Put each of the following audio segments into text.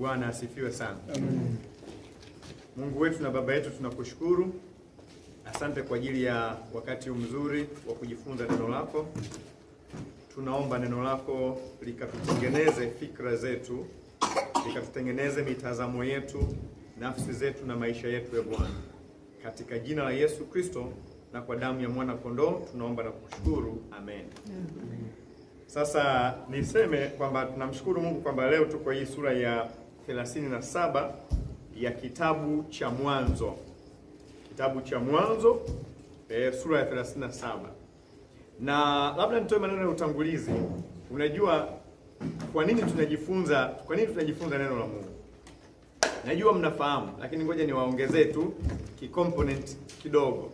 Bwana asifiwe sana. Amen. Mungu wetu na Baba yetu, tunakushukuru. Asante kwa ajili ya wakati mzuri wa kujifunza neno lako. Tunaomba neno lako likatutengeneze fikra zetu, likatutengeneze mitazamo yetu, nafsi zetu na maisha yetu ya Bwana. Katika jina la Yesu Kristo na kwa damu ya mwana kondoo tunaomba na kukushukuru. Amen. Sasa niseme kwamba tunamshukuru Mungu kwamba leo tuko hii sura ya 37 ya kitabu cha Mwanzo. Kitabu cha Mwanzo, sura ya 37. Na labda nitoe maneno ya utangulizi. Unajua kwa nini tunajifunza neno la Mungu? Najua mnafahamu, lakini ngoja niwaongezee tu component kidogo.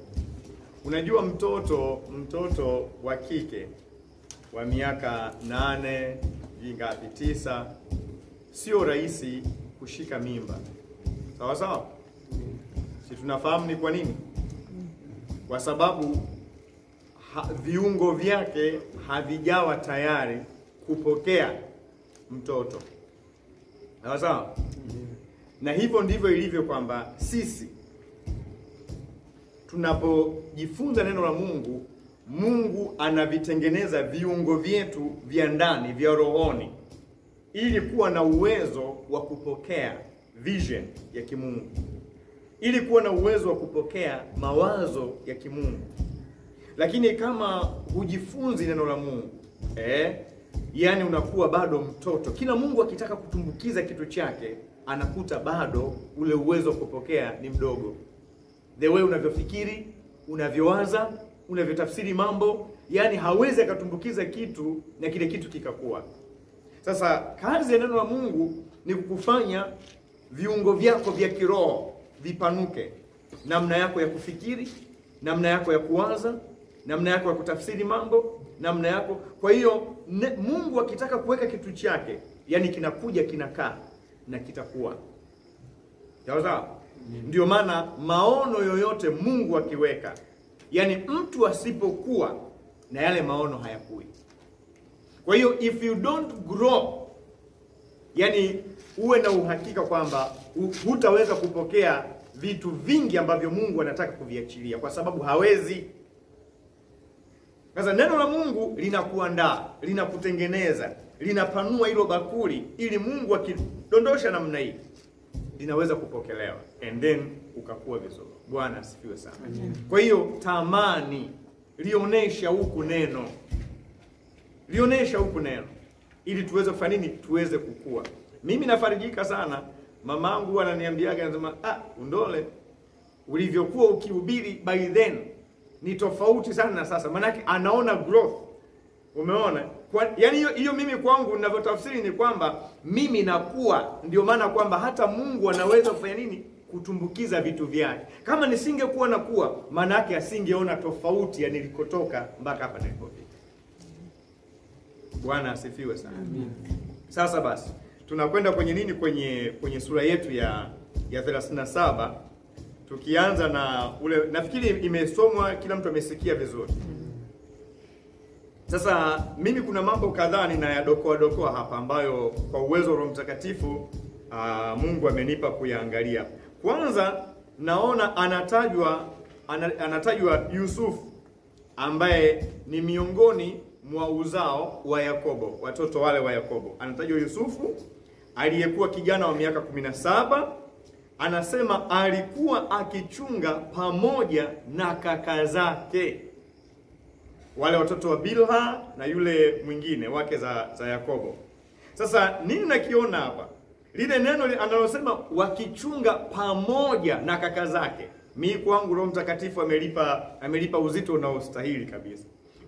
Unajua mtoto wa kike wa miaka 8, ngapi 9, sio rahisi kushika mimba. Sawa sawa? Si tunafahamu ni kwa nini? Kwa sababu viungo vyake havijawa tayari kupokea mtoto. Sawa sawa? Na hivyo ndivyo ilivyo kwamba sisi tunapojifunza neno la Mungu, Mungu anavitengeneza viungo vyetu vya ndani vya rohoni ili kuwa na uwezo wa kupokea vision ya kimungu, ili kuwa na uwezo wa kupokea mawazo ya kimungu. Lakini kama hujifunzi neno la Mungu, yani unakuwa bado mtoto. Kila Mungu akitaka kutumbukiza kitu chake, anakuta bado ule uwezo wa kupokea ni mdogo. The way unavyofikiri, unavyowaza, unavyotafsiri mambo, yani hawezi akatumbukiza kitu na kile kitu kikakuwa. Sasa kazi ya neno la Mungu ni kukufanya viungo vyako vya kiroho vipanuke. Namna yako ya kufikiri, namna yako ya kuwaza, namna yako ya kutafsiri mambo, namna yako. Kwa hiyo Mungu akitaka kuweka kitu chake, yani kinakuja, kinakaa na kitakuwa. Sawa? Ndio maana maono yoyote Mungu akiweka, yani mtu asipokuwa na yale maono hayakui. Kwa hiyo if you don't grow, yani uwe na uhakika kwamba hutaweza kupokea vitu vingi ambavyo Mungu anataka kuviachilia, kwa sababu hawezi. Sasa neno la Mungu linakuandaa, linakutengeneza, linapanua hilo bakuli ili Mungu akidondosha namna hii linaweza kupokelewa, and then ukakuwa vizuri. Bwana asifiwe sana. Kwa hiyo tamani, lionesha huku neno. Lionesha huku neno ili tuweze kufanya nini? Tuweze kukua. Mimi nafarijika sana. Mamangu ananiambiaga, anasema, Undole, ulivyokuwa ukihubiri by then ni tofauti sana na sasa. Maana yake anaona growth. Umeona? Yani hiyo mimi kwangu ninavyotafsiri ni kwamba mimi nakuwa, ndio maana kwamba hata Mungu anaweza kufanya nini? Kutumbukiza vitu vyake. Kama nisingekuwa nakuwa, maana yake asingeona tofauti ya nilikotoka mpaka hapa nilipofika. Bwana asifiwe sana. Sasa basi, tunakwenda kwenye nini? Kwenye sura yetu ya 37. Tukianza na ule, nafikiri imesomwa, kila mtu amesikia vizuri. Sasa mimi kuna mambo kadhaa ninayadokoa hapa ambayo kwa uwezo wa Roho Mtakatifu Mungu amenipa kuyaangalia. Kwanza naona anatajwa Yusufu ambaye ni miongoni mwa uzao wa Yakobo, watoto wale wa Yakobo. Anatajwa Yusufu aliyekuwa kijana wa miaka 17. Anasema alikuwa akichunga pamoja na kaka zake, wale watoto wa Bilha na yule mwingine wake za Yakobo. Sasa nini nakiona hapa? Lile neno analosema wakichunga pamoja na kaka zake. Mimi kwangu Roho Mtakatifu amelipa uzito unaostahili kabisa.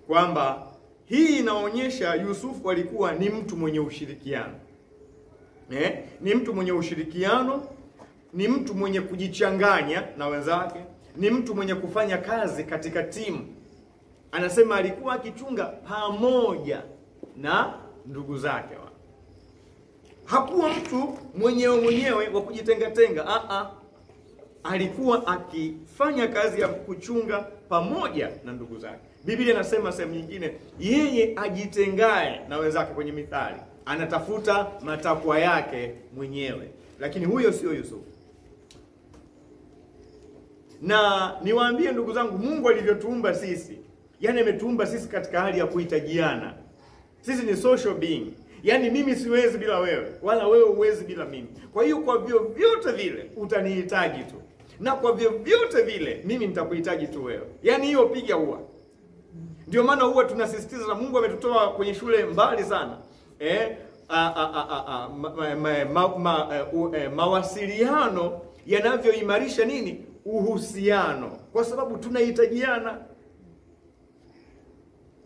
Kwamba hii inaonyesha Yusufu alikuwa ni mtu mwenye ushirikiano. Ni mtu mwenye ushirikiano, ni mtu mwenye kujichanganya na wenzake, ni mtu mwenye kufanya kazi katika timu. Anasema alikuwa akichunga pamoja na ndugu zake. Hakuwa mtu mwenyewe wa kujitenga. Alikuwa akifanya kazi ya kuchunga pamoja na ndugu zake. Biblia inasema sehemu nyingine, yeye ajitengae na wenzake, kwenye Mithali anatafuta matakwa yake mwenyewe. Lakini huyo sio Yusufu. Na niwaambie ndugu zangu, Mungu alivyotuumba sisi, yani ametuumba sisi katika hali ya kuhitajiana. Sisi ni social being. Yani mimi siwezi bila wewe, wala wewe huwezi bila mimi. Kwa hiyo kwa vyovyote vile utanihitaji tu. Na kwa vyovyote vile mimi nitakuhitaji tu wewe. Yani hiyo piga huwa. Ndio maana huwa tunasisitiza, na Mungu ametutoa kwenye shule mbali sana. Mawasiliano yanavyoimarisha nini? Uhusiano. Kwa sababu tunahitajiana.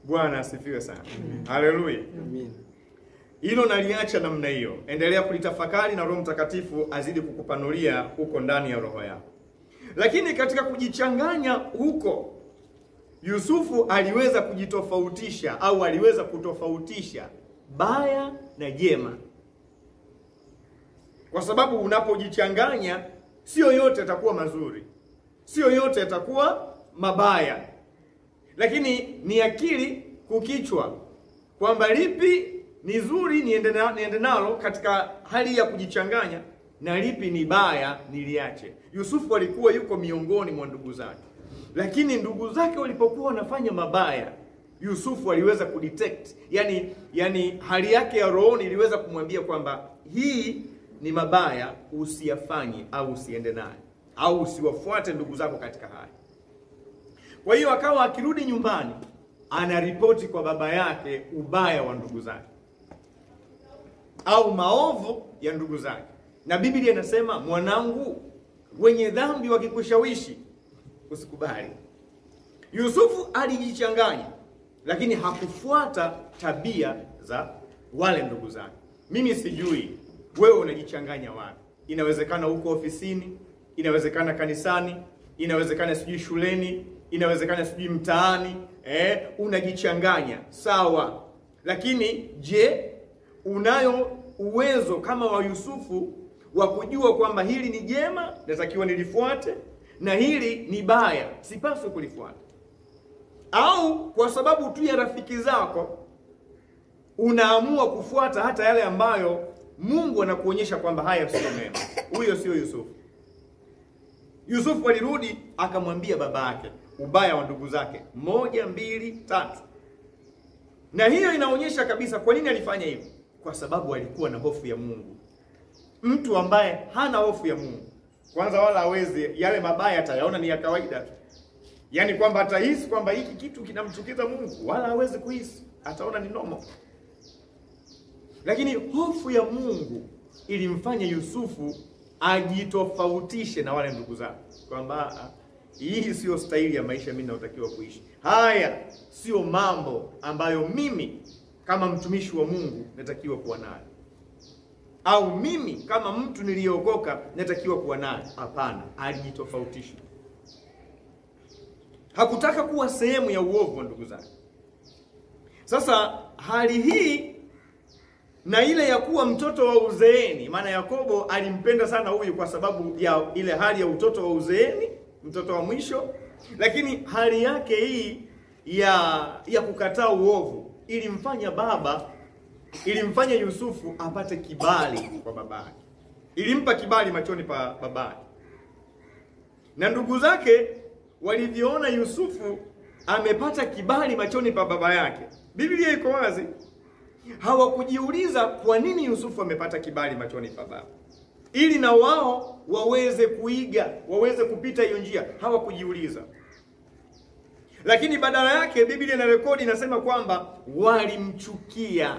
Bwana asifiwe sana. Haleluya. Amen. Hilo naliacha namna hiyo. Endelea kulitafakari na Roho Mtakatifu azidi kukupanulia huko ndani ya roho yako. Lakini katika kujichanganya huko, Yusufu aliweza kujitofautisha au aliweza kutofautisha baya na jema. Kwa sababu unapojichanganya, sio yote yatakuwa mazuri, sio yote yatakuwa mabaya. Lakini ni akili kukichwa kwamba lipi ni zuri niende nalo katika hali ya kujichanganya, na lipi ni baya niliache. Yusufu alikuwa yuko miongoni mwa ndugu zake. Lakini ndugu zake walipokuwa wanafanya mabaya, Yusufu aliweza kudetect. Yani hali yake ya rohoni iliweza kumwambia kwamba hii ni mabaya, usiyafanye au usiende naye au usiwafuate ndugu zako katika haya. Kwa hiyo akawa akirudi nyumbani anaripoti kwa baba yake ubaya wa ndugu zake au maovu ya ndugu zake. Na Biblia inasema, mwanangu, wenye dhambi wakikushawishi usikubali. Yusufu alijichanganya, lakini hakufuata tabia za wale ndugu zake. Mimi sijui wewe unajichanganya wapi. Inawezekana huko ofisini, inawezekana kanisani, inawezekana sijui shuleni, inawezekana sijui mtaani, unajichanganya. Sawa. Lakini je, unayo uwezo kama wa Yusufu wa kujua kwamba hili ni jema, natakiwa nilifuate, na hili ni baya, sipaswi kulifuata? Au kwa sababu tu ya rafiki zako unaamua kufuata hata yale ambayo Mungu anakuonyesha kwamba haya sio mema? Huyo sio Yusufu. Yusufu alirudi akamwambia baba yake ubaya wa ndugu zake 1, 2, 3. Na hiyo inaonyesha kabisa kwa nini alifanya hivyo. Kwa sababu alikuwa na hofu ya Mungu. Mtu ambaye hana hofu ya Mungu, kwanza wala hawezi, yale mabaya atayaona ni ya kawaida tu. Yani kwamba atahisi kwamba hiki kitu kinamchukiza Mungu, wala hawezi kuhisi, ataona ni normal. Lakini hofu ya Mungu ilimfanya Yusufu ajitofautishe na wale ndugu zake, kwamba hii sio staili ya maisha mimi naotakiwa kuishi. Haya sio mambo ambayo mimi kama mtumishi wa Mungu natakiwa kuwa nayo, au mimi kama mtu niliokoka natakiwa kuwa nayo. Hapana, alijitofautisha. Hakutaka kuwa sehemu ya uovu wa ndugu zake. Sasa hali hii na ile ya kuwa mtoto wa uzeeni, maana Yakobo alimpenda sana huyu kwa sababu ya ile hali ya utoto wa uzeeni, mtoto wa mwisho. Lakini hali yake hii ya kukataa uovu ilimfanya Yusufu apate kibali kwa babake. Ilimpa kibali machoni pa babake. Na ndugu zake walivyoona Yusufu amepata kibali machoni pa baba yake, Biblia iko wazi, hawakujiuliza kwa nini Yusufu amepata kibali machoni pa baba, ili na wao waweze kuiga, waweze kupita hiyo njia. Hawakujiuliza. Lakini badala yake Biblia na rekodi inasema kwamba walimchukia.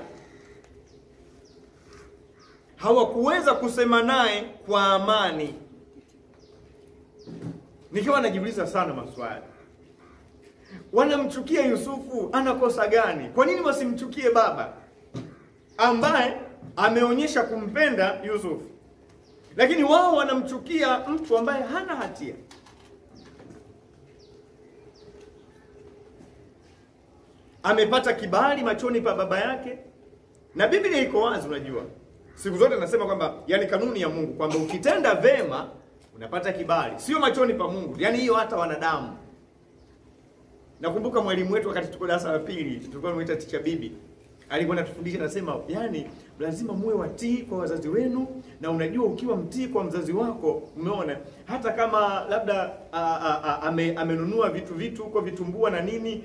Hawakuweza kusema naye kwa amani. Nikiwa najiuliza sana maswali. Wanamchukia Yusufu, anakosa gani? Kwa nini wasimchukie baba ambaye ameonyesha kumpenda Yusufu? Lakini wao wanamchukia mtu ambaye hana hatia. Amepata kibali machoni pa baba yake. Na Biblia iko wazi, unajua. Siku zote nasema kwamba yani kanuni ya Mungu kwamba ukitenda vema unapata kibali, sio machoni pa Mungu. Yani hiyo hata wanadamu. Nakumbuka mwalimu wetu wakati tuko darasa la pili, tulikuwa tunamuita Teacher Bibi. Alikuwa anatufundisha, nasema yani lazima muwe watii kwa wazazi wenu, na unajua ukiwa mtii kwa mzazi wako, umeona, hata kama labda amenunua vitu huko vitumbua na nini,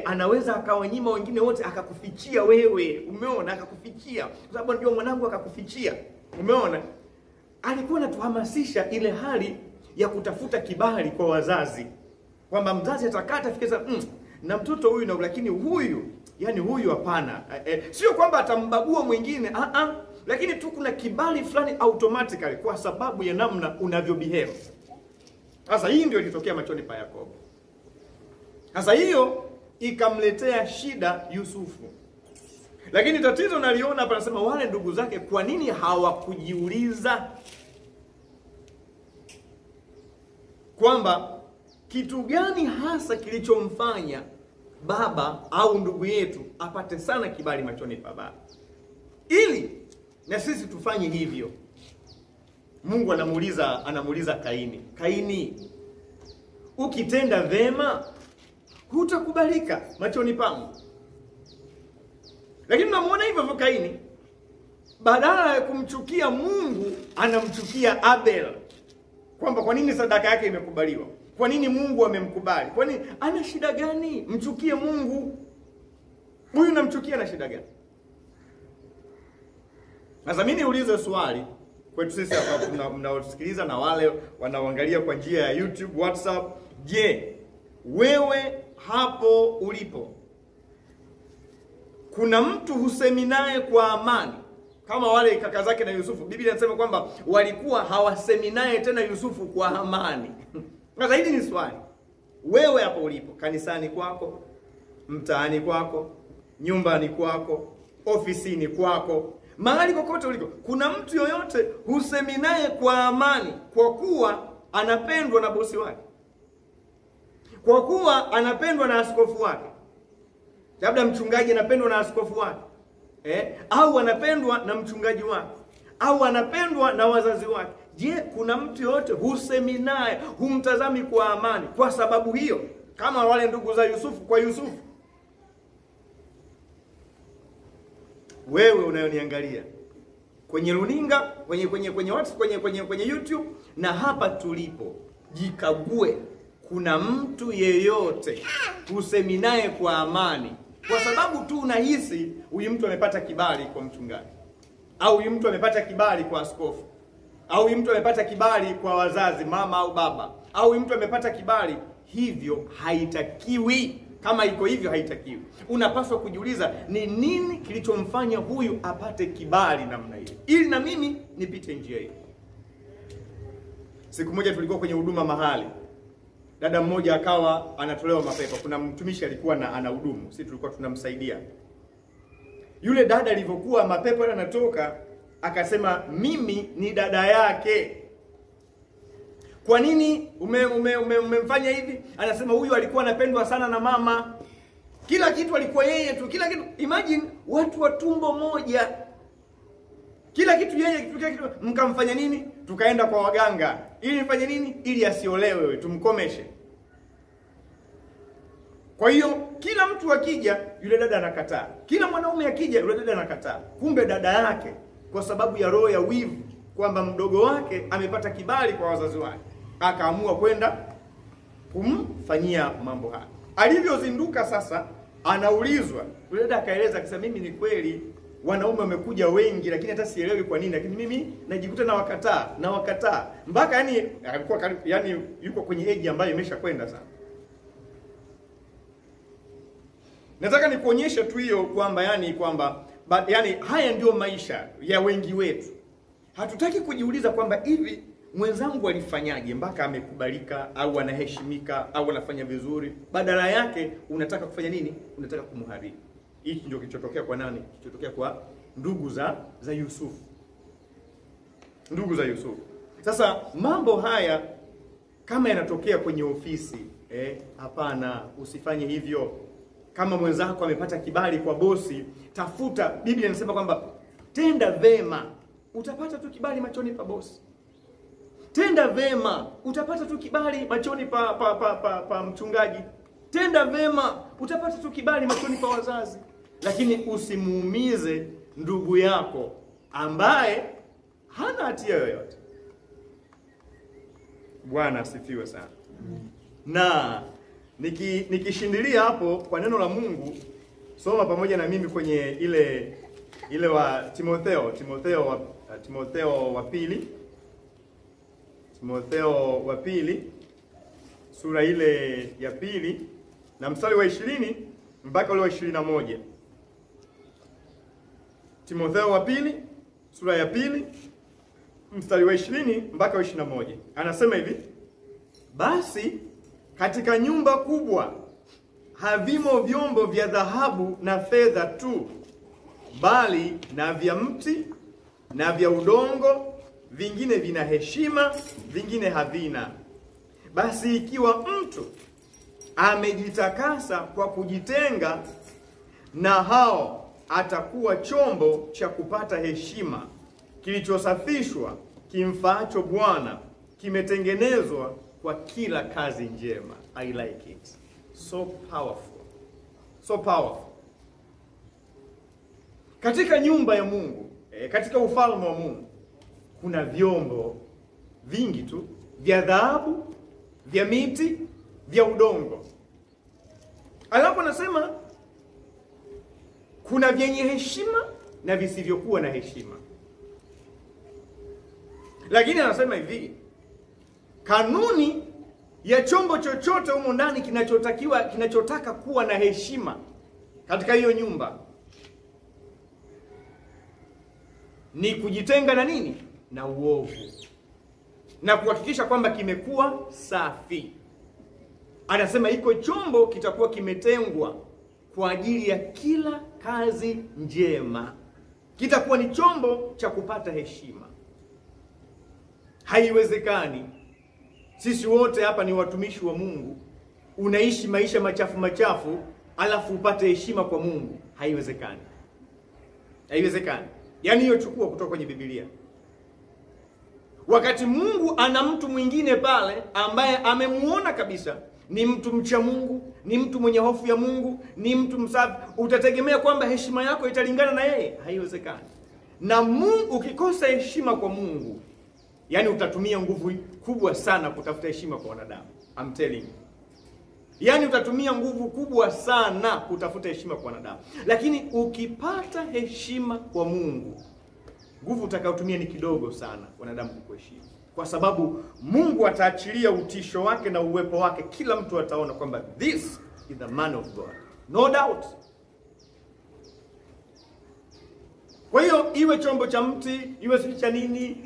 anaweza akawanyima wengine wote, akakufichia wewe, umeona, akakufichia kwa sababu anajua mwanangu akakufichia, umeona. Alikuwa anatuhamasisha ile hali ya kutafuta kibali kwa wazazi, kwamba mzazi atakata fikisa na mtoto huyu na lakini huyu, yani huyu hapana. Sio kwamba atambagua mwingine, lakini tu kuna kibali fulani automatically kwa sababu ya namna unavyo behave. Sasa hii ndio ilitokea machoni pa Yakobo. Sasa hiyo ikamletea shida Yusufu. Lakini tatizo naliona hapa, nasema wale ndugu zake kwa nini hawakujiuliza kwamba kitu gani hasa kilichomfanya baba au ndugu yetu apate sana kibali machoni pa baba, ili na sisi tufanye hivyo. Mungu anamuuliza Kaini, ukitenda vema hutakubalika machoni pangu. Lakini tunamuona hivyo Kaini, badala ya kumchukia Mungu anamchukia Abel, kwamba kwa nini sadaka yake imekubaliwa, kwa nini Mungu amemkubali, kwa nini, ana shida gani? Mchukie Mungu. Huyu namchukia na shida gani? Sasa mimi niulize swali kwetu sisi hapa mnaosikiliza na wale wanaoangalia kwa njia ya YouTube, WhatsApp. Je, wewe hapo ulipo, kuna mtu husemi naye kwa amani kama wale kaka zake na Yusufu? Biblia inasema kwamba walikuwa hawasemi naye tena Yusufu kwa amani. Sasa hili ni swali. Wewe hapo ulipo, kanisani kwako, mtaani kwako, nyumbani kwako, ofisini kwako, mahali kokote uliko, kuna mtu yoyote husemi naye kwa amani kwa kuwa anapendwa na bosi wake, kwa kuwa anapendwa na askofu wake? Labda mchungaji anapendwa na askofu wake, au anapendwa na mchungaji wake, au anapendwa na wazazi wake. Je, kuna mtu yote husemi naye, humtazami kwa amani kwa sababu hiyo, kama wale ndugu za Yusufu kwa Yusufu? Wewe unayoniangalia kwenye runinga, kwenye YouTube na hapa tulipo, jikague, kuna mtu yeyote husemi naye kwa amani kwa sababu tu unahisi huyu mtu amepata kibali kwa mchungaji, au huyu mtu amepata kibali kwa askofu, au huyu mtu amepata kibali kwa wazazi, mama au baba, au huyu mtu amepata kibali? Hivyo haitakiwi. Kama iko hivyo haitakiwi. Unapaswa kujiuliza ni nini kilichomfanya huyu apate kibali namna hiyo, ili na mimi nipite njia hiyo. Siku moja tulikuwa kwenye huduma mahali, dada mmoja akawa anatolewa mapepo. Kuna mtumishi alikuwa anahudumu, sisi tulikuwa tunamsaidia. Yule dada alivyokuwa mapepo yanatoka, akasema mimi ni dada yake. Kwa nini umemfanya hivi? Anasema huyu alikuwa anapendwa sana na mama, kila kitu alikuwa yeye tu, kila kitu. Imagine watu wa tumbo moja, kila kitu yeye, kila kitu. Mkamfanya nini? Tukaenda kwa waganga ili mfanye nini? Ili asiolewe, tumkomeshe. Kwa hiyo kila mtu akija yule dada anakataa, kila mwanaume akija yule dada anakataa. Kumbe dada yake, kwa sababu ya roho ya wivu kwamba mdogo wake amepata kibali kwa wazazi wake, akaamua kwenda kumfanyia mambo haya. Alivyozinduka sasa, anaulizwa, yule dada akaeleza, akisema mimi ni kweli wanaume wamekuja wengi, lakini hata sielewi kwa nini, lakini mimi najikuta na wakataa mpaka alikuwa yuko kwenye age ambayo imeshakwenda sana. Nataka nikuonyeshe tu hiyo kwamba haya ndio maisha ya wengi wetu. Hatutaki kujiuliza kwamba hivi mwenzangu alifanyaje mpaka amekubalika au anaheshimika au anafanya vizuri. Badala yake unataka kufanya nini? Unataka kumharibu. Hiki ndio kilichotokea kwa nani? Kilichotokea kwa ndugu za Yusufu. Ndugu za Yusufu. Sasa mambo haya kama yanatokea kwenye ofisi, hapana, usifanye hivyo. Kama mwenzako amepata kibali kwa bosi, tafuta. Biblia inasema kwamba tenda vema, utapata tu kibali machoni pa bosi. Tenda vema, utapata tu kibali machoni pa mchungaji. Tenda vema, utapata tu kibali machoni pa wazazi. Lakini usimuumize ndugu yako ambaye hana hatia yoyote. Bwana asifiwe sana. Na nikishindilia hapo kwa neno la Mungu, soma pamoja na mimi kwenye ile wa Timotheo wa pili sura ile ya 2 na mstari wa 20 mpaka ule wa 21. Timotheo wa pili sura ya 2 mstari wa 20 mpaka wa 21. Anasema hivi: basi katika nyumba kubwa havimo vyombo vya dhahabu na fedha tu, bali na vya mti na vya udongo, vingine vina heshima, vingine havina. Basi ikiwa mtu amejitakasa kwa kujitenga na hao, atakuwa chombo cha kupata heshima, kilichosafishwa, kimfaacho Bwana, kimetengenezwa kwa kila kazi njema. I like it. So powerful. So powerful. Katika nyumba ya Mungu, katika ufalme wa Mungu, kuna vyombo vingi tu vya dhahabu, vya miti, vya udongo. Alafu anasema kuna vyenye heshima na visivyokuwa na heshima. Lakini anasema hivi, kanuni ya chombo chochote humo ndani kinachotaka kuwa na heshima katika hiyo nyumba ni kujitenga na nini? Na uovu, na kuhakikisha kwamba kimekuwa safi. Anasema iko chombo kitakuwa kimetengwa kwa ajili ya kila kazi njema, kitakuwa ni chombo cha kupata heshima. Haiwezekani sisi wote hapa ni watumishi wa Mungu, unaishi maisha machafu alafu upate heshima kwa Mungu. Haiwezekani. Haiwezekani. Yaani hiyo chukua kutoka kwenye Biblia. Wakati Mungu ana mtu mwingine pale ambaye amemuona kabisa ni mtu mcha Mungu, ni mtu mwenye hofu ya Mungu, ni mtu msafi, utategemea kwamba heshima yako italingana na yeye? Haiwezekani. Na Mungu, ukikosa heshima kwa Mungu, yani utatumia nguvu kubwa sana kutafuta heshima kwa wanadamu. I'm telling you. Yani utatumia nguvu kubwa sana kutafuta heshima kwa wanadamu. Lakini ukipata heshima kwa Mungu, nguvu utakayotumia ni kidogo sana wanadamu kukuheshimu. Kwa sababu Mungu ataachilia utisho wake na uwepo wake. Kila mtu ataona kwamba this is the man of God. No doubt. Kwa hiyo iwe chombo cha mti, iwe si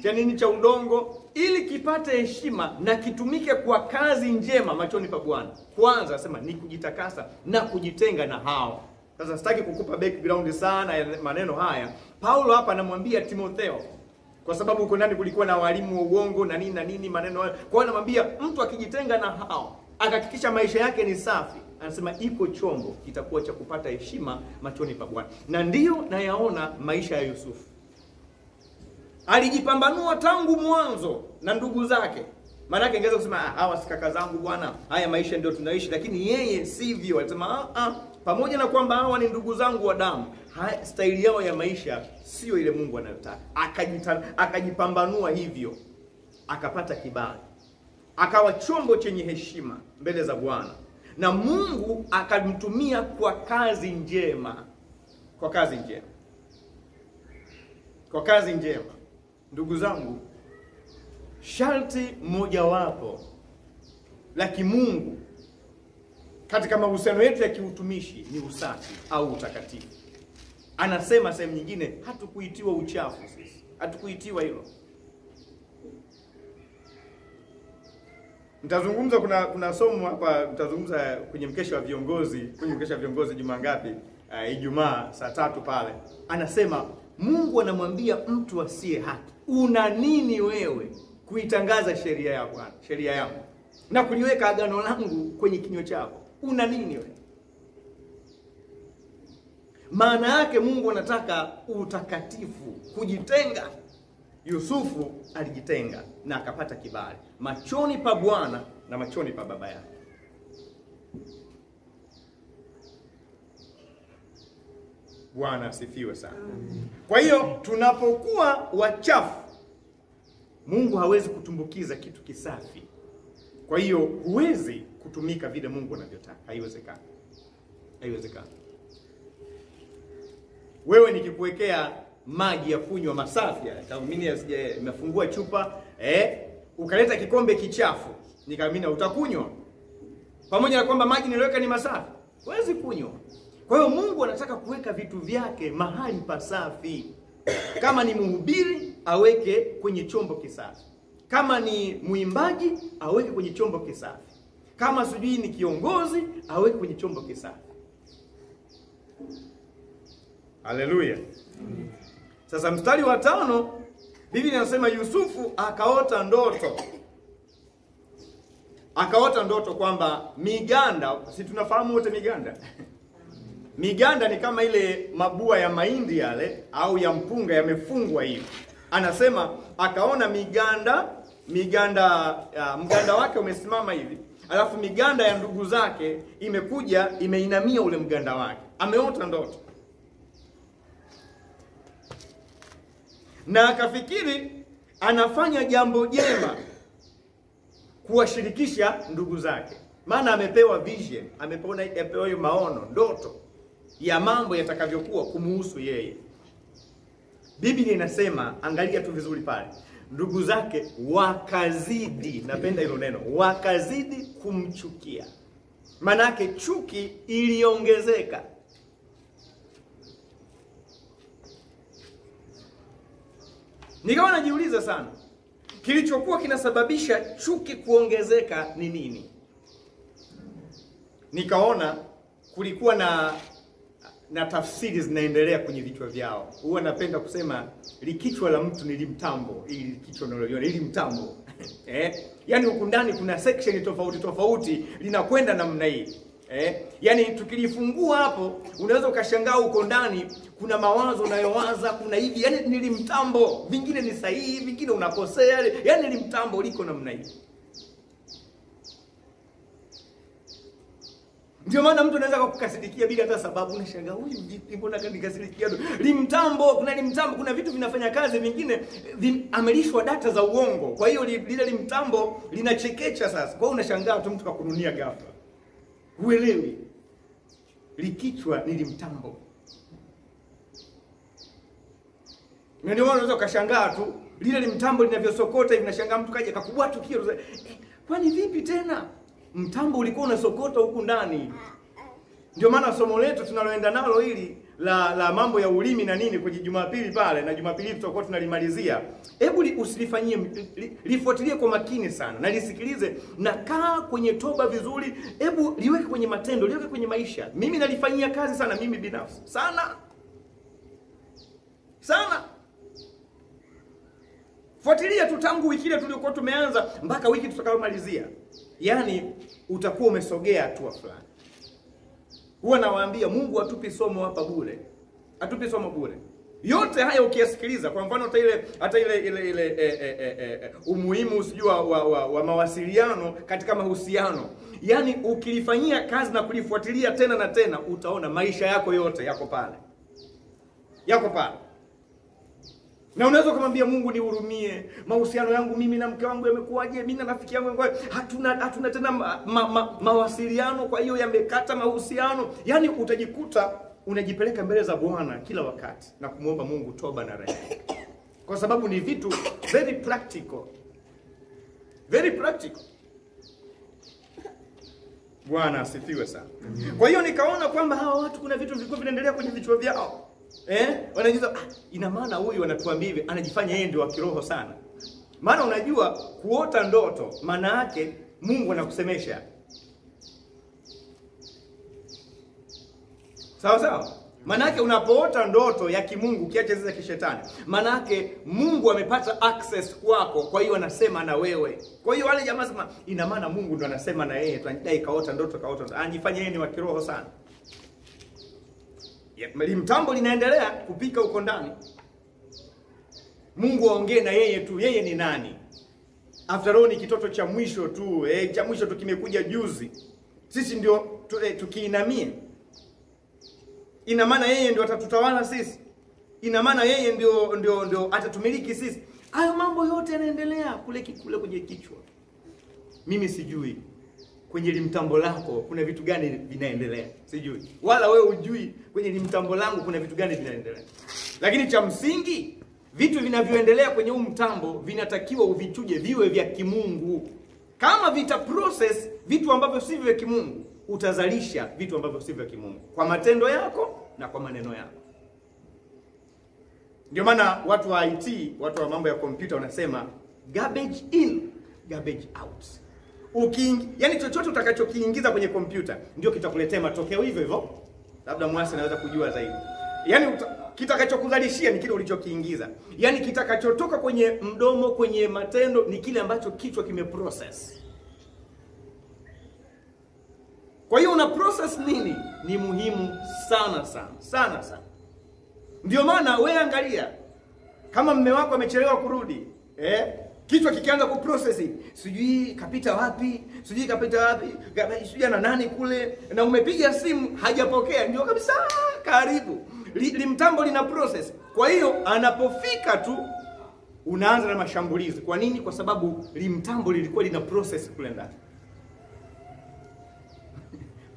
cha nini cha udongo, ili kipate heshima na kitumike kwa kazi njema machoni pa Bwana. Kwanza nasema ni kujitakasa na kujitenga na hao. Sasa sitaki kukupa background sana ya maneno haya. Paulo hapa anamwambia Timotheo, kwa sababu huko ndani kulikuwa na walimu wa uongo na nini maneno hayo. Kwa hiyo anamwambia mtu akijitenga na hao, akahakikisha maisha yake ni safi, anasema iko chombo kitakuwa cha kupata heshima machoni pa Bwana. Na ndiyo nayaona maisha ya Yusufu. Alijipambanua tangu mwanzo na ndugu zake. Maana yake ingeweza kusema hawa si kaka zangu bwana, haya maisha ndio tunaishi, lakini yeye sivyo. Alisema pamoja na kwamba hawa ni ndugu zangu wa damu, staili yao ya maisha sio ile Mungu anayotaka. Akajipambanua hivyo, akapata kibali, akawa chombo chenye heshima mbele za Bwana, na Mungu akamtumia kwa kazi njema. Kwa kazi njema. Kwa kazi njema. Ndugu zangu, sharti mojawapo la kimungu katika mahusiano yetu ya kiutumishi ni usafi au utakatifu. Anasema sehemu nyingine, hatukuitiwa uchafu sisi. Hatukuitiwa hilo. Nitazungumza kuna somo hapa, nitazungumza kwenye mkesha wa viongozi, juma ngapi? Ijumaa saa 3 pale. Anasema Mungu anamwambia mtu asiye haki, una nini wewe kuitangaza sheria ya Bwana, sheria yangu, na kuliweka agano langu kwenye kinywa chako? Una nini wewe? Maana yake Mungu anataka utakatifu, kujitenga. Yusufu alijitenga na akapata kibali machoni pa Bwana na machoni pa baba yake. Bwana asifiwe sana. Kwa hiyo tunapokuwa wachafu, Mungu hawezi kutumbukiza kitu kisafi. Kwa hiyo huwezi kutumika vile Mungu anavyotaka. Haiwezekani. Haiwezekani. Wewe nikikuwekea maji ya kunywa masafi, kama mimi nimefungua chupa, ukaleta kikombe kichafu, nikamini utakunywa? Pamoja na kwamba maji niliweka ni masafi, huwezi kunywa. Kwa hiyo Mungu anataka kuweka vitu vyake mahali pasafi. Kama ni mhubiri, aweke kwenye chombo kisafi. Kama ni mwimbaji, aweke kwenye chombo kisafi. Kama sijui ni kiongozi, aweke kwenye chombo kisafi. Haleluya. Sasa mstari wa 5, Biblia inasema Yusufu akaota ndoto. Akaota ndoto kwamba miganda, si tunafahamu wote miganda? Miganda ni kama ile mabua ya mahindi yale au ya mpunga yamefungwa hivi. Anasema akaona mganda wake umesimama hivi. Alafu miganda ya ndugu zake imekuja imeinamia ule mganda wake. Ameota ndoto. Na akafikiri anafanya jambo jema kuwashirikisha ndugu zake. Maana amepewa vision, amepewa hiyo maono, ndoto ya mambo yatakavyokuwa kumuhusu yeye. Biblia inasema, angalia tu vizuri pale, ndugu zake wakazidi, napenda hilo neno, wakazidi kumchukia. Manake chuki iliongezeka. Nikawa najiuliza sana, kilichokuwa kinasababisha chuki kuongezeka ni nini? Nikaona kulikuwa na tafsiri zinaendelea kwenye vichwa vyao. Huwa napenda kusema likichwa la mtu ni limtambo, ili kichwa unaloliona ili mtambo. Yaani huku ndani kuna section tofauti linakwenda namna hii. Yaani tukilifungua hapo unaweza ukashangaa huko ndani kuna mawazo unayowaza, kuna hivi, yaani ni limtambo, vingine ni sahihi, vingine unakosea, yaani limtambo liko namna hii. Ndio maana mtu anaweza kukasirikia bila hata sababu, unashangaa huyu vipi, mbona kanikasirikia? Limtambo, kuna vitu vinafanya kazi, vingine amelishwa data za uongo. Kwa hiyo lile limtambo linachekecha sasa. Kwa hiyo unashangaa tu mtu kakununia ghafla. Huelewi. Likichwa ni limtambo. Ndio maana unaweza ukashangaa tu lile limtambo linavyosokota hivi, unashangaa mtu kaja kakubwa tukio. Kwani vipi tena? Mtambo ulikuwa unasokota huku ndani. Ndio maana somo letu tunaloenda nalo hili la mambo ya ulimi na nini kwenye Jumapili pale, na Jumapili tutakuwa tunalimalizia. Hebu usilifanyie, lifuatilie kwa makini sana na lisikilize, na kaa kwenye toba vizuri. Hebu liweke kwenye matendo, liweke kwenye maisha. Mimi nalifanyia kazi sana mimi binafsi. Sana. Fuatilia tu tangu wiki ile tuliokuwa tumeanza mpaka wiki tutakayomalizia. Yaani utakuwa umesogea hatua fulani. Huwa nawaambia Mungu hatupi somo hapa bure. Hatupi somo bure. Yote haya ukiyasikiliza, kwa mfano hata ile umuhimu usijua wa mawasiliano katika mahusiano. Yaani ukilifanyia kazi na kulifuatilia tena na tena, utaona maisha yako yote yako pale. Yako pale. Na unaweza kumwambia Mungu nihurumie, mahusiano yangu mimi na mke wangu yamekuaje, mimi na rafiki yangu hatuna tena mawasiliano, kwa hiyo yamekata mahusiano. Yaani utajikuta unajipeleka mbele za Bwana kila wakati na kumuomba Mungu toba na rehema. Kwa sababu ni vitu very practical. Very practical. Bwana asifiwe sana. Kwa hiyo nikaona kwamba hawa watu kuna vitu vilikuwa vinaendelea kwenye vichwa vyao. Wanajiuliza, ina maana huyu anatuambia hivi, anajifanya yeye ndio wa kiroho sana. Maana unajua kuota ndoto maana yake Mungu anakusemesha. Sawa sawa? Maana yake unapoota ndoto ya kimungu kiache zile kishetani, maana yake Mungu amepata access kwako, kwa hiyo anasema na wewe. Kwa hiyo wale jamaa sema ina maana Mungu ndo anasema na yeye, tunadai kaota ndoto, anajifanya yeye ni wa kiroho sana. Limtambo linaendelea kupika huko ndani. Mungu aongee na yeye tu, yeye ni nani? After all ni kitoto cha mwisho tu, cha mwisho tu kimekuja juzi. Sisi ndio tukiinamie. ina maana yeye ndio atatutawala sisi, ina maana yeye ndio atatumiliki sisi. Hayo mambo yote yanaendelea kule kwenye kichwa. Mimi sijui kwenye limtambo lako kuna vitu gani vinaendelea, sijui. Wala wewe hujui kwenye limtambo langu kuna vitu gani vinaendelea. Lakini cha msingi, vitu vinavyoendelea kwenye huu mtambo vinatakiwa uvichuje viwe vya kimungu. Kama vita process vitu ambavyo si vya kimungu, utazalisha vitu ambavyo si vya kimungu kwa matendo yako na kwa maneno yako. Ndio maana watu wa IT, watu wa mambo ya kompyuta wanasema garbage in, garbage out. Yani chochote utakachokiingiza kwenye kompyuta ndio kitakuletea matokeo hivyo hivyo. Labda Mwasi anaweza kujua zaidi. Yani kitakachokuzalishia ni kile ulichokiingiza. Yani kitakachotoka kwenye mdomo, kwenye matendo ni kile ambacho kichwa kimeprocess. Kwa hiyo una process nini? Ni muhimu sana sana. Sana sana. Ndio maana wewe angalia, kama mume wako amechelewa kurudi, kichwa kikianza kuprocess, sijui kapita wapi, sijui na nani kule, na umepiga simu hajapokea, ndio kabisa karibu. Limtambo lina process. Kwa hiyo anapofika tu unaanza na mashambulizi. Kwa nini? Kwa sababu limtambo lilikuwa lina process kule ndani.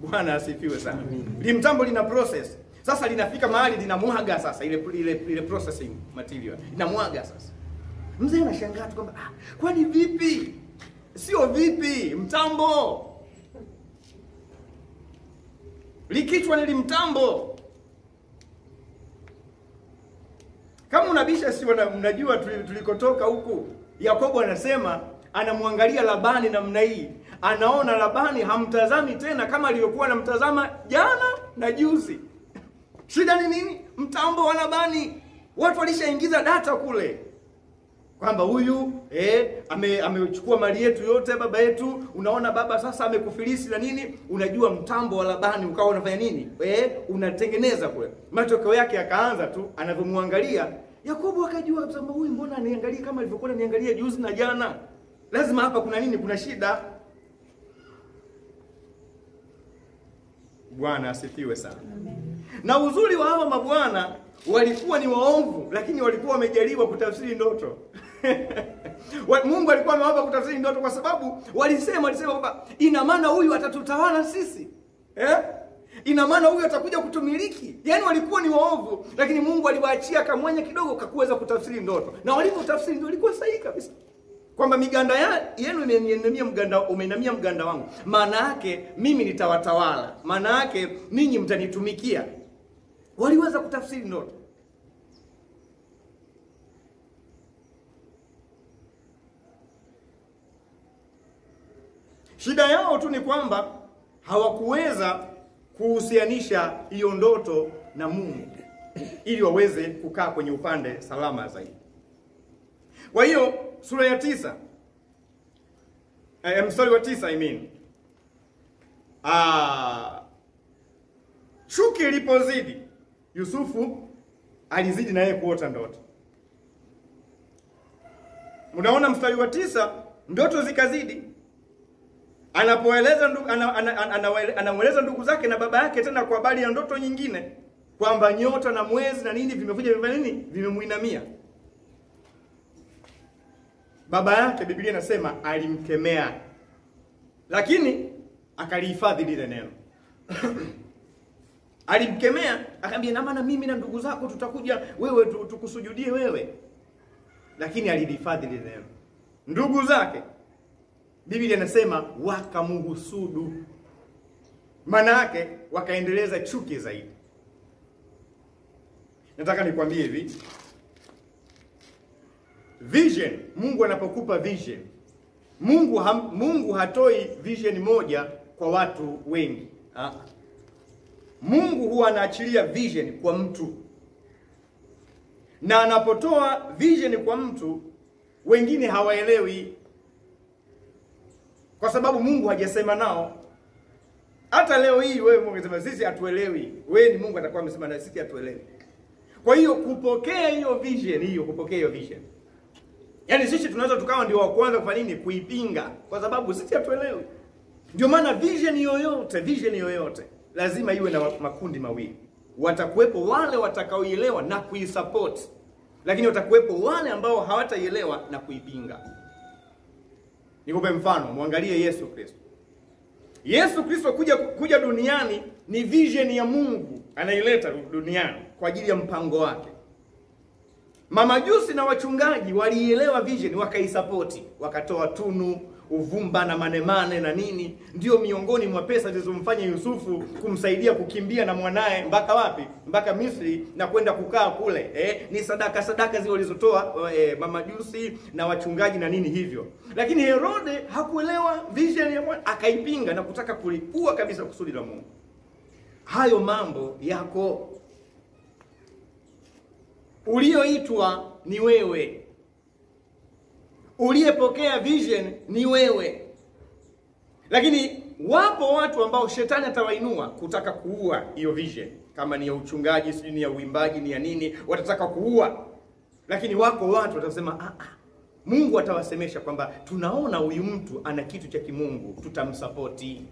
Bwana asifiwe sana. Limtambo lina process. Sasa linafika mahali linamwaga sasa ile processing material. Linamwaga sasa. Mzee anashangaa tu kwamba kwani vipi? Sio vipi, mtambo. Likichwa ni limtambo. Kama unabisha si mnajua tulikotoka huku. Yakobo anasema anamwangalia Labani namna hii. Anaona Labani hamtazami tena kama alivyokuwa anamtazama jana na juzi. Shida ni nini? Mtambo wa Labani. Watu walishaingiza data kule. Kwamba huyu amechukua mali yetu yote, baba yetu. Unaona baba sasa amekufilisi na nini? Unajua mtambo wa Labani ukawa unafanya nini? Unatengeneza kule. Matokeo yake akaanza tu anavyomwangalia Yakobo akajua kabisa huyu mbona aniangalia kama alivyokuwa ananiangalia juzi na jana. Lazima hapa kuna nini? Kuna shida. Bwana asifiwe sana. Na uzuri wa hawa mabwana walikuwa ni waovu, lakini walikuwa wamejaliwa kutafsiri ndoto. Mungu alikuwa amewapa kutafsiri ndoto kwa sababu walisema kwamba ina maana huyu atatutawala sisi. Ina maana huyu atakuja kutumiliki. Yaani walikuwa ni waovu, lakini Mungu aliwaachia kamwanya kidogo kakuweza kutafsiri ndoto. Na walipotafsiri ndio ilikuwa sahihi kabisa. Kwamba miganda yenu umeinamia mganda wangu. Maana yake mimi nitawatawala. Maana yake ninyi mtanitumikia. Waliweza kutafsiri ndoto. Shida yao tu ni kwamba hawakuweza kuhusianisha hiyo ndoto na Mungu ili waweze kukaa kwenye upande salama zaidi. Kwa hiyo sura ya 9 mstari wa 9 chuki ilipozidi, Yusufu alizidi na yeye kuota ndoto. Unaona mstari wa 9, ndoto zikazidi. Anapoeleza anamueleza ndugu zake na baba yake tena kwa habari ya ndoto nyingine kwamba nyota na mwezi na nini vimekuja vimemuinamia. Baba yake Biblia inasema alimkemea, lakini akalihifadhi lile neno. Alimkemea, akamwambia na maana mimi na ndugu zako tutakuja wewe tukusujudie wewe. Lakini alihifadhi lile neno. Ndugu zake Biblia inasema wakamhusudu. Maana yake wakaendeleza chuki zaidi. Nataka nikwambie hivi. Vision, Mungu anapokupa vision, Mungu hatoi vision moja kwa watu wengi. Mungu huwa anaachilia vision kwa mtu. Na anapotoa vision kwa mtu, wengine hawaelewi. Kwa sababu Mungu hajasema nao. Hata leo hii wewe Mungu anasema sisi hatuelewi. Wewe ni Mungu atakuwa amesema na sisi hatuelewi. Kwa hiyo kupokea hiyo vision. Yaani sisi tunaweza tukawa ndio wa kwanza kufanya nini? Kuipinga kwa sababu sisi hatuelewi. Ndio maana vision yoyote lazima iwe na makundi mawili. watakuwepo wale watakaoielewa na kuisupport, lakini watakuwepo wale ambao hawataielewa na kuipinga. Nikupe mfano, muangalie Yesu Kristo. Yesu Kristo kuja duniani ni vision ya Mungu anaileta duniani kwa ajili ya mpango wake. Mamajusi na wachungaji walielewa vision, wakaisapoti, wakatoa tunu, uvumba na manemane na nini. Ndio miongoni mwa pesa zilizomfanya Yusufu kumsaidia kukimbia na mwanae mpaka wapi? Mpaka Misri na kwenda kukaa kule. Ni sadaka zile walizotoa mamajusi na wachungaji na nini hivyo. Lakini Herode hakuelewa vision ya Mungu, akaipinga na kutaka kulipua kabisa kusudi la Mungu. Hayo mambo yako. Ulioitwa ni wewe. Uliyepokea vision ni wewe. Lakini wapo watu ambao shetani atawainua kutaka kuua hiyo vision. Kama ni ya uchungaji, sijui ni ya uimbaji, ni ya nini, watataka kuua. Lakini wako watu watasema Mungu atawasemesha kwamba tunaona huyu mtu ana kitu cha kimungu, tutamsapoti.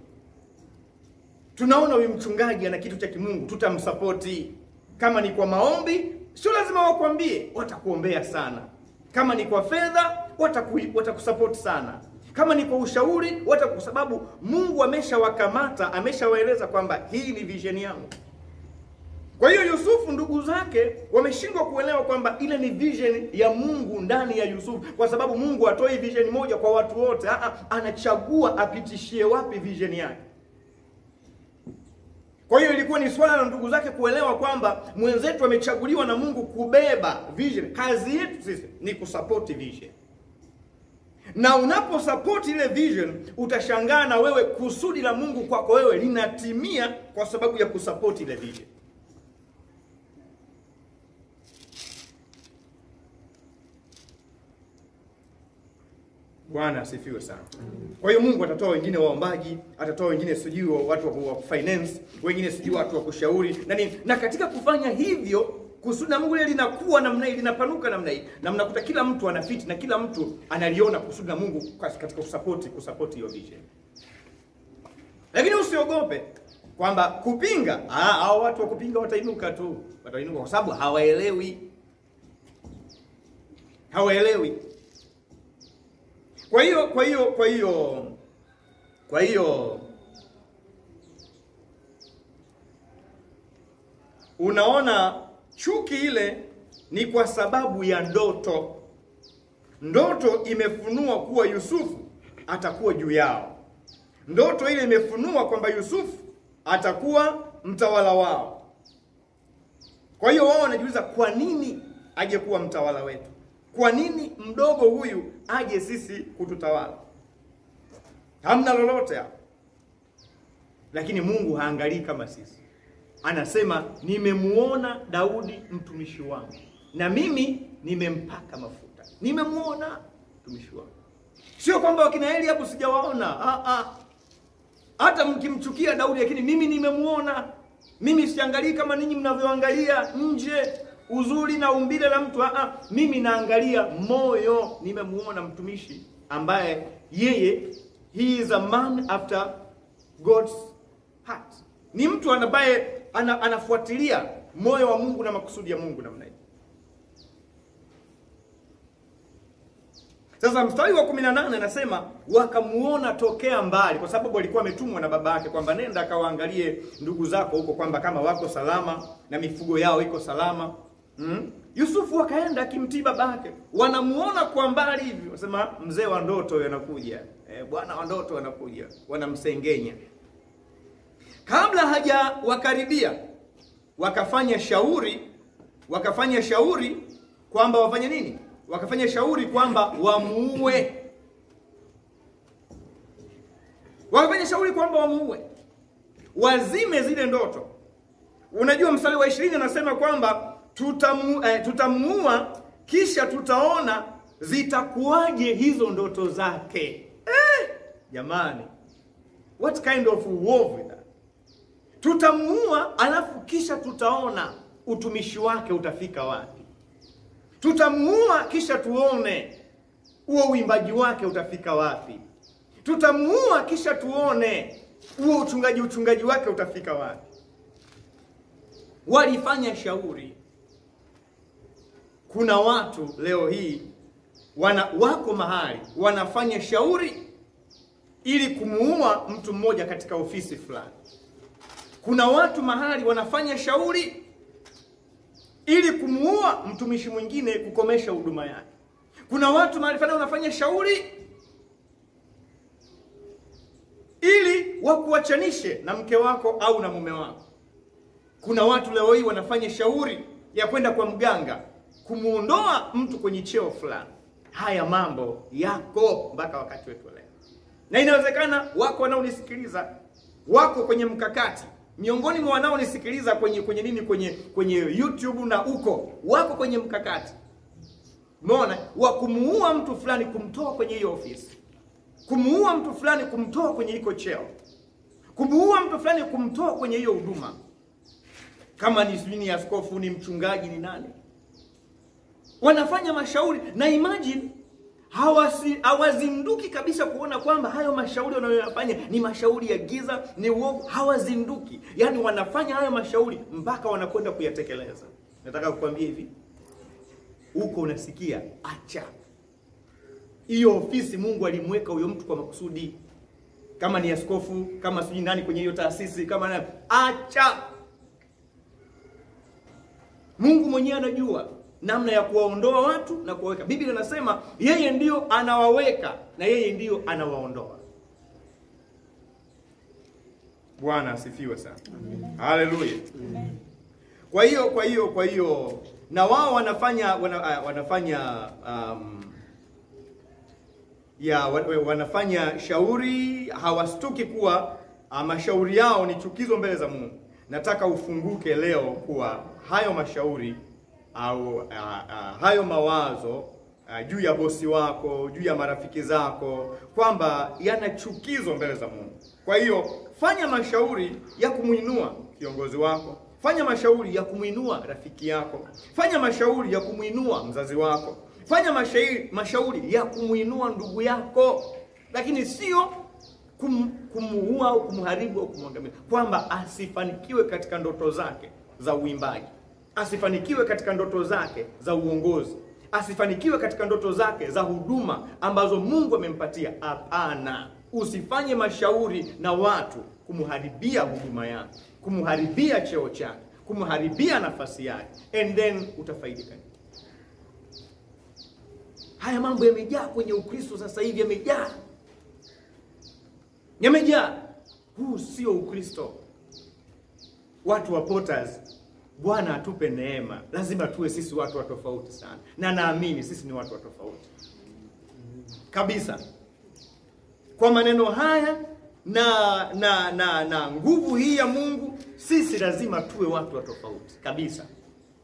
Tunaona huyu mchungaji ana kitu cha kimungu, tutamsapoti. Kama ni kwa maombi, sio lazima wakwambie, watakuombea sana. Kama ni kwa fedha, watakusupport sana. Kama ni kwa ushauri, kwa sababu Mungu ameshawakamata, ameshawaeleza kwamba hii ni vision yangu. Kwa hiyo Yusufu, ndugu zake wameshindwa kuelewa kwamba ile ni vision ya Mungu ndani ya Yusufu, kwa sababu Mungu hatoi vision moja kwa watu wote. Anachagua apitishie wapi vision yake. Kwa hiyo ilikuwa ni swala la ndugu zake kuelewa kwamba mwenzetu amechaguliwa na Mungu kubeba vision. Kazi yetu sisi ni kusupport vision. Na unaposupport ile vision, utashangaa na wewe kusudi la Mungu kwako wewe linatimia kwa sababu ya kusupport ile vision. Bwana asifiwe sana. Kwa hiyo Mungu atatoa wengine waombaji, atatoa wengine sijui watu wa finance, wengine sijui watu wa kushauri na nini. Na katika kufanya hivyo, kusudi la Mungu linakuwa namna hii, linapanuka namna hii. Na mnakuta kila mtu anafiti na kila mtu analiona kusudi la Mungu katika kusupport hiyo vision. Lakini usiogope kwamba kupinga, hao watu wa kupinga watainuka tu. Watainuka kwa sababu hawaelewi. Kwa hiyo unaona chuki ile ni kwa sababu ya ndoto. Ndoto imefunua kuwa Yusufu atakuwa juu yao. Ndoto ile imefunua kwamba Yusufu atakuwa mtawala wao. Kwa hiyo wao wanajiuliza, kwa nini aje kuwa mtawala wetu? Kwa nini mdogo huyu aje sisi kututawala? Hamna lolote hapo. Lakini Mungu haangalii kama sisi. Anasema, nimemuona Daudi mtumishi wangu, na mimi nimempaka mafuta. Nimemuona mtumishi wangu. Sio kwamba wakina Eli hapo sijawaona. Hata mkimchukia Daudi, lakini mimi nimemuona. Mimi siangalii kama ninyi mnavyoangalia nje, uzuri na umbile la mtu. Mimi naangalia moyo. Nimemuona mtumishi ambaye yeye, he is a man after God's heart. Ni mtu ambaye anafuatilia moyo wa Mungu na makusudi ya Mungu namna hii. Sasa mstari wa 18 anasema wakamuona tokea mbali, kwa sababu alikuwa ametumwa na baba yake kwamba nenda akawaangalie ndugu zako huko kwamba kama wako salama na mifugo yao iko salama. Yusufu akaenda akimtii babake. Wanamuona kwa mbali hivi, wasema mzee wa ndoto yanakuja. Bwana wa ndoto anakuja. Wanamsengenya. Kabla haja wakaribia, wakafanya shauri kwamba wafanye nini? Wakafanya shauri kwamba wamuue. Wazime zile ndoto. Unajua mstari wa 20 anasema kwamba tutamuua kisha tutaona zitakuwaje hizo ndoto zake. Jamani, what kind of war with that? Tutamuua alafu kisha tutaona utumishi wake utafika wapi. Tutamuua kisha tuone huo uimbaji wake utafika wapi. Tutamuua kisha tuone huo uchungaji wake utafika wapi. walifanya shauri. Kuna watu leo hii wako mahali wanafanya shauri ili kumuua mtu mmoja katika ofisi fulani. Kuna watu mahali wanafanya shauri ili kumuua mtumishi mwingine, kukomesha huduma yake. Kuna watu mahali fulani wanafanya shauri ili wakuachanishe na mke wako au na mume wako. Kuna watu leo hii wanafanya shauri ya kwenda kwa mganga kumuondoa mtu kwenye cheo fulani. Haya mambo yako mpaka wakati wetu leo. Na inawezekana wako wanaonisikiliza wako kwenye mkakati. Miongoni mwa wanaonisikiliza kwenye YouTube na uko wako kwenye mkakati. Umeona? Wa kumuua mtu fulani, kumtoa kwenye hiyo ofisi. Kumuua mtu fulani, kumtoa kwenye iko cheo. Kumuua mtu fulani, kumtoa kwenye hiyo huduma. Kama ni askofu, ni mchungaji, ni nani. Wanafanya mashauri na imagine hawazinduki kabisa kuona kwamba hayo mashauri wanayoyafanya ni mashauri ya giza, ni uovu. Hawazinduki. Yaani wanafanya hayo mashauri mpaka wanakwenda kuyatekeleza. Nataka kukwambia hivi, huko unasikia, acha. Hiyo ofisi Mungu alimweka huyo mtu kwa makusudi. Kama ni askofu, kama sijui nani kwenye hiyo taasisi, kama nani, acha. Mungu mwenyewe anajua namna ya kuwaondoa watu na kuwaweka. Biblia inasema yeye ndio anawaweka na yeye ndio anawaondoa. Bwana asifiwe sana. Haleluya. Kwa hiyo na wao wanafanya shauri, hawastuki kuwa mashauri yao ni chukizo mbele za Mungu. Nataka ufunguke leo kuwa hayo mashauri au hayo mawazo juu ya bosi wako, juu ya marafiki zako, kwamba yana chukizo mbele za Mungu. Kwa hiyo fanya mashauri ya kumuinua kiongozi wako, fanya mashauri ya kumuinua rafiki yako, fanya mashauri ya kumuinua mzazi wako, fanya mashauri ya kumuinua ndugu yako, lakini sio kumuua au kumharibu au kumwangamiza, kwamba asifanikiwe katika ndoto zake za uimbaji, asifanikiwe katika ndoto zake za uongozi, asifanikiwe katika ndoto zake za huduma ambazo Mungu amempatia. Hapana, usifanye mashauri na watu kumharibia huduma yake, kumharibia cheo chake, kumharibia nafasi yake, and then utafaidika. Haya mambo yamejaa kwenye Ukristo sasa hivi, yamejaa. Huu sio Ukristo. Watu wa Potters, Bwana atupe neema. Lazima tuwe sisi watu wa tofauti sana. Na naamini sisi ni watu wa tofauti kabisa. Kwa maneno haya na nguvu hii ya Mungu, sisi lazima tuwe watu wa tofauti kabisa.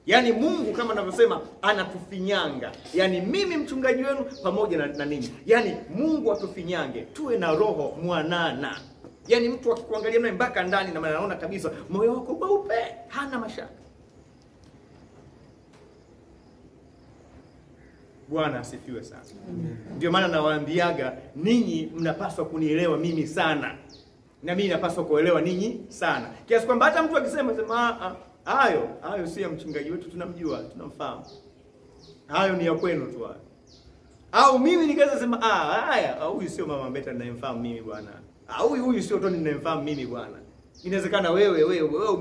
Yaani Mungu kama anavyosema anatufinyanga. Yaani mimi mchungaji wenu pamoja na ninyi. Yaani Mungu atufinyange, tuwe na roho mwanana. Yaani mtu akikuangalia naye mpaka ndani na anaona kabisa moyo wako mweupe, hana mashaka. Bwana asifiwe sana. Ndio maana nawaambiaga ninyi mnapaswa kunielewa mimi sana, na mimi napaswa kuelewa ninyi sana. Kiasi kwamba hata mtu akisema hayo si ya mchungaji wetu, tunamjua, tunamfahamu. Hayo ni ya kwenu tu hayo. Au mimi nikaweza sema huyu sio mama Beta ninayemfahamu mimi bwana. Huyu sio Tony ninayemfahamu mimi bwana. Inawezekana wewe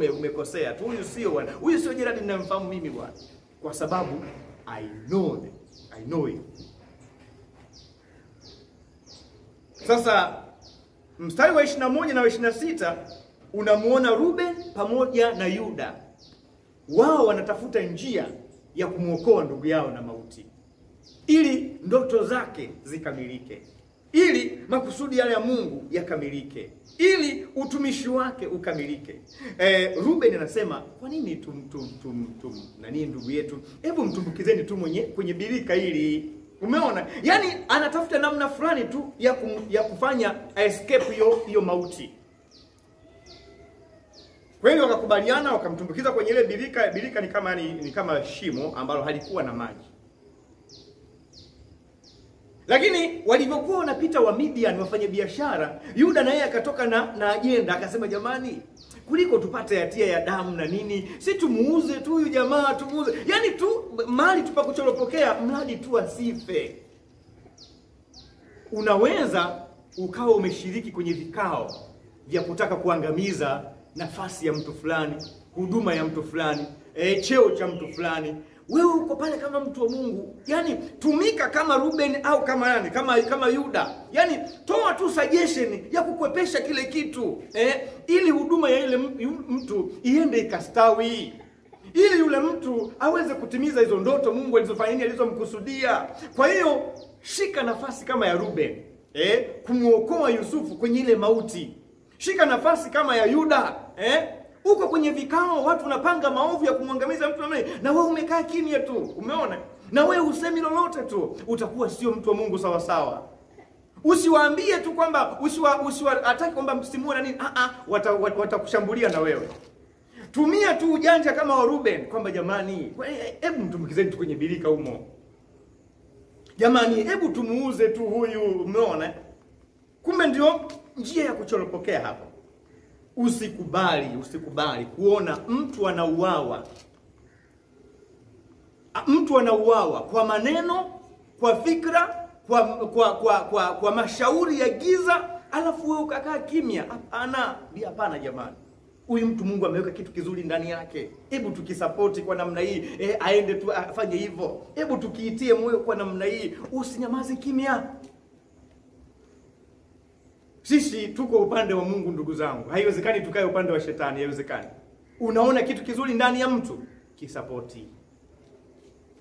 umekosea tu. Huyu sio bwana. Huyu sio Gerard ninayemfahamu mimi bwana. Kwa sababu I know it. Sasa mstari wa 21 na 26 unamuona Ruben pamoja na Yuda. Wao wanatafuta njia ya kumuokoa ndugu yao na mauti, ili ndoto zake zikamilike, ili makusudi yale ya Mungu yakamilike, ili utumishi wake ukamilike. Ruben anasema, kwa nini nani ndugu yetu, hebu mtumbukizeni tu kwenye birika hili. Umeona? Yaani anatafuta namna fulani tu ya kufanya escape hiyo mauti. Kwa hiyo wakakubaliana, wakamtumbukiza kwenye ile birika. Birika ni kama shimo ambalo halikuwa na maji. Lakini walivyokuwa wanapita wa Midian wafanye biashara, Yuda na yeye akatoka na ajenda, akasema jamani, kuliko tupate hatia ya damu na nini. Si tumuuze tu huyu jamaa, tumuuze. Yaani tu mali tupakucholopokea mradi tu asife. Unaweza ukawa umeshiriki kwenye vikao vya kutaka kuangamiza nafasi ya mtu fulani, huduma ya mtu fulani, cheo cha mtu fulani. Wewe uko pale kama mtu wa Mungu. Yaani tumika kama Ruben au kama nani? Kama Yuda. Yaani toa tu suggestion ya kukwepesha kile kitu. Ili huduma ya ile mtu iende ikastawi. Ili yule mtu aweze kutimiza hizo ndoto Mungu alizomkusudia. Kwa hiyo shika nafasi kama ya Ruben, kumuokoa Yusufu kwenye ile mauti. Shika nafasi kama ya Yuda, uko kwenye vikao, watu wanapanga maovu ya kumwangamiza mtu na wewe umekaa kimya tu. Umeona? Na wewe usemi lolote tu, utakuwa sio mtu wa Mungu sawa sawa. Usiwaambie tu kwamba usiwataki kwamba msimuone nini. Watakushambulia na wewe. Tumia tu ujanja kama wa Ruben kwamba jamani, hebu mtumbukizeni tu kwenye birika humo. Jamani, hebu tumuuze tu huyu. Umeona? Kumbe ndio njia ya kucholopokea hapo. Usikubali kuona mtu anauawa. Mtu anauawa kwa maneno, kwa fikra, kwa mashauri ya giza, alafu wewe ukakaa kimya. Hapana jamani. Huyu mtu Mungu ameweka kitu kizuri ndani yake. Hebu tukisapoti kwa namna hii, aende tu afanye hivyo. Hebu tukiitie moyo kwa namna hii, usinyamaze kimya. Sisi tuko upande wa Mungu ndugu zangu. Haiwezekani tukae upande wa shetani, haiwezekani. Unaona kitu kizuri ndani ya mtu, kisapoti.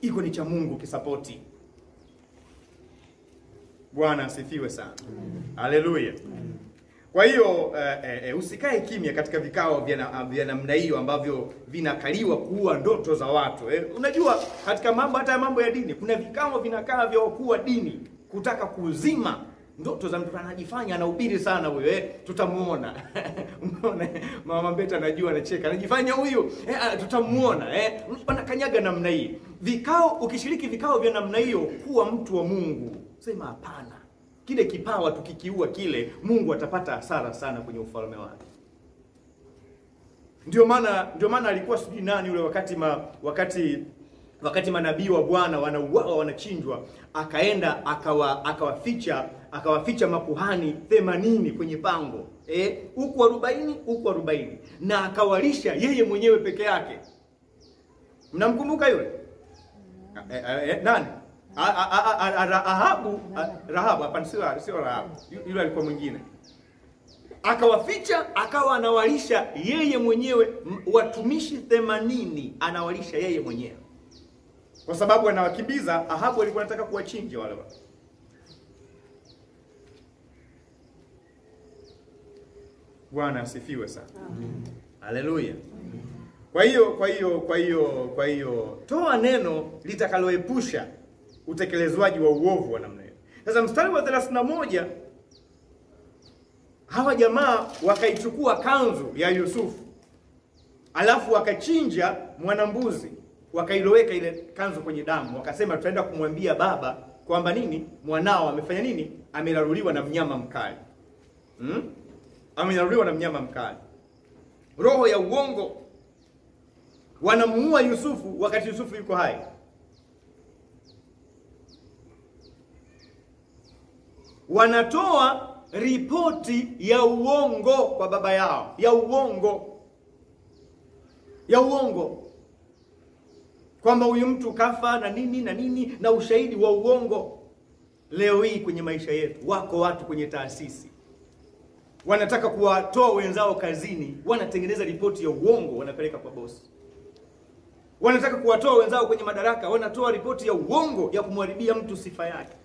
Iko ni cha Mungu, kisapoti. Bwana asifiwe sana. Haleluya. Kwa hiyo usikae kimya katika vikao vya namna hiyo ambavyo vinakaliwa kuua ndoto za watu. Unajua katika mambo ya dini kuna vikao vinakaa vya wakuu wa dini kutaka kuzima ndoto za mtu. Anajifanya anahubiri sana huyo, tutamuona. Unaona, Mama Mbeta anajua, anacheka, anajifanya huyu, tutamuona. Wanakanyaga namna hii. Ukishiriki vikao vya namna hiyo, kuwa mtu wa Mungu. Sema hapana. Kile kipawa tukikiua kile, Mungu atapata hasara sana kwenye ufalme wake. Ndio maana alikuwa sijui nani yule wakati manabii wa Bwana wanauawa, wanachinjwa, akaenda akawaficha makuhani 80 kwenye pango. Huku 40 na akawalisha yeye mwenyewe peke yake. Mnamkumbuka yule? Nani? Rahabu, hapana, sio Rahabu. Yule alikuwa mwingine. Akawaficha, akawa anawalisha yeye mwenyewe watumishi 80, anawalisha yeye mwenyewe. Kwa sababu anawakimbiza, Ahabu alikuwa anataka kuwachinja wale watu. Bwana asifiwe sana. Haleluya. Kwa hiyo toa neno litakaloepusha utekelezwaji wa uovu wa namna hiyo. Sasa mstari wa 31, hawa jamaa wakaichukua kanzu ya Yusufu, alafu wakachinja mwanambuzi, wakailoweka ile kanzu kwenye damu, wakasema tutaenda kumwambia baba kwamba nini? Mwanao amefanya nini? Amelaruliwa na mnyama mkali. Amelaruliwa na mnyama mkali. Roho ya uongo. Wanamuua Yusufu wakati Yusufu yuko hai. Wanatoa ripoti ya uongo kwa baba yao, ya uongo kwamba huyu mtu kafa na nini na ushahidi wa uongo. Leo hii kwenye maisha yetu wako watu kwenye taasisi wanataka kuwatoa wenzao kazini, wanatengeneza ripoti ya uongo, wanapeleka kwa bosi. Wanataka kuwatoa wenzao kwenye madaraka, wanatoa ripoti ya uongo ya kumharibia mtu sifa yake.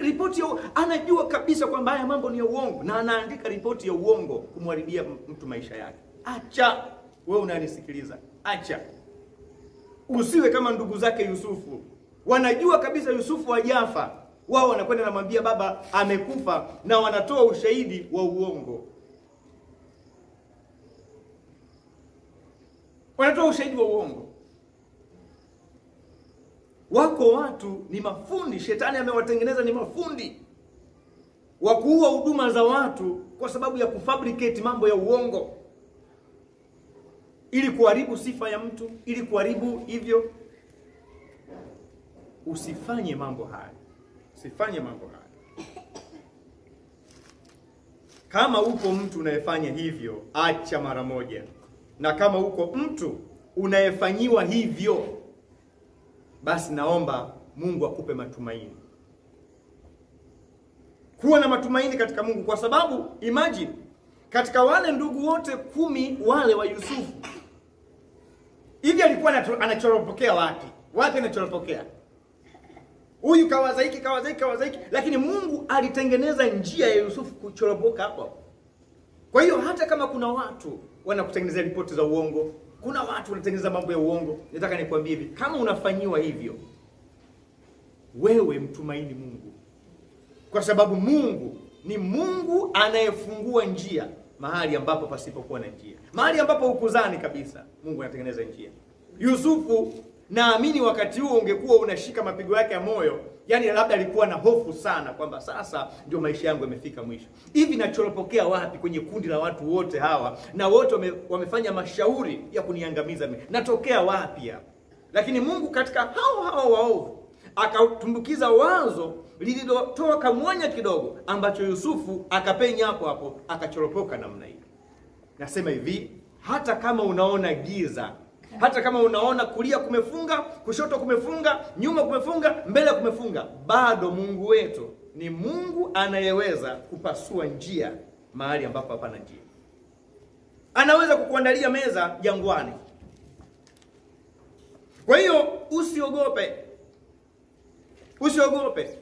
Ripoti ya anajua kabisa kwamba haya mambo ni ya uongo, na anaandika ripoti ya uongo kumharibia mtu maisha yake. Acha, wewe unanisikiliza, acha. Usiwe kama ndugu zake Yusufu. Wanajua kabisa Yusufu hajafa, wao wanakwenda namwambia baba amekufa, na wanatoa ushahidi wa uongo. Wanatoa ushahidi wa uongo. Wako watu ni mafundi, shetani amewatengeneza ni mafundi wa kuua huduma za watu kwa sababu ya kufabricate mambo ya uongo. ili kuharibu sifa ya mtu, ili kuharibu hivyo. Usifanye mambo haya. Usifanye mambo haya. Kama uko mtu unayefanya hivyo, acha mara moja. Na kama uko mtu unayefanyiwa hivyo, basi naomba Mungu akupe matumaini. Kuwa na matumaini katika Mungu, kwa sababu imagine katika wale ndugu wote 10 wale wa Yusufu, hivi alikuwa anachoropokea wapi? Wapi anachoropokea? Huyu kawazaiki, lakini Mungu alitengeneza njia ya Yusufu kuchoropoka hapo. Kwa hiyo hata kama kuna watu wanakutengenezea ripoti za uongo, kuna watu wanatengeneza mambo ya uongo, nataka nikwambie hivi, kama unafanyiwa hivyo, wewe mtumaini Mungu. Kwa sababu Mungu ni Mungu anayefungua njia mahali ambapo pasipokuwa na njia. Mahali ambapo ukuzani kabisa, Mungu anatengeneza njia. Yusufu, naamini wakati huo ungekuwa unashika mapigo yake ya moyo, yani labda alikuwa na hofu sana kwamba sasa ndio maisha yangu yamefika mwisho. Hivi nachoropokea wapi kwenye kundi la watu wote hawa, na wote wamefanya mashauri ya kuniangamiza mimi? Natokea wapi hapa? Lakini Mungu katika hao waovu akatumbukiza wazo lililotoka mwanya kidogo, ambacho Yusufu akapenya hapo akachoropoka namna hii. Nasema hivi, hata kama unaona giza, hata kama unaona kulia kumefunga, kushoto kumefunga, nyuma kumefunga, mbele kumefunga, bado Mungu wetu ni Mungu anayeweza kupasua njia mahali ambapo hapana njia. Anaweza kukuandalia meza jangwani. Kwa hiyo usiogope. Usiogope.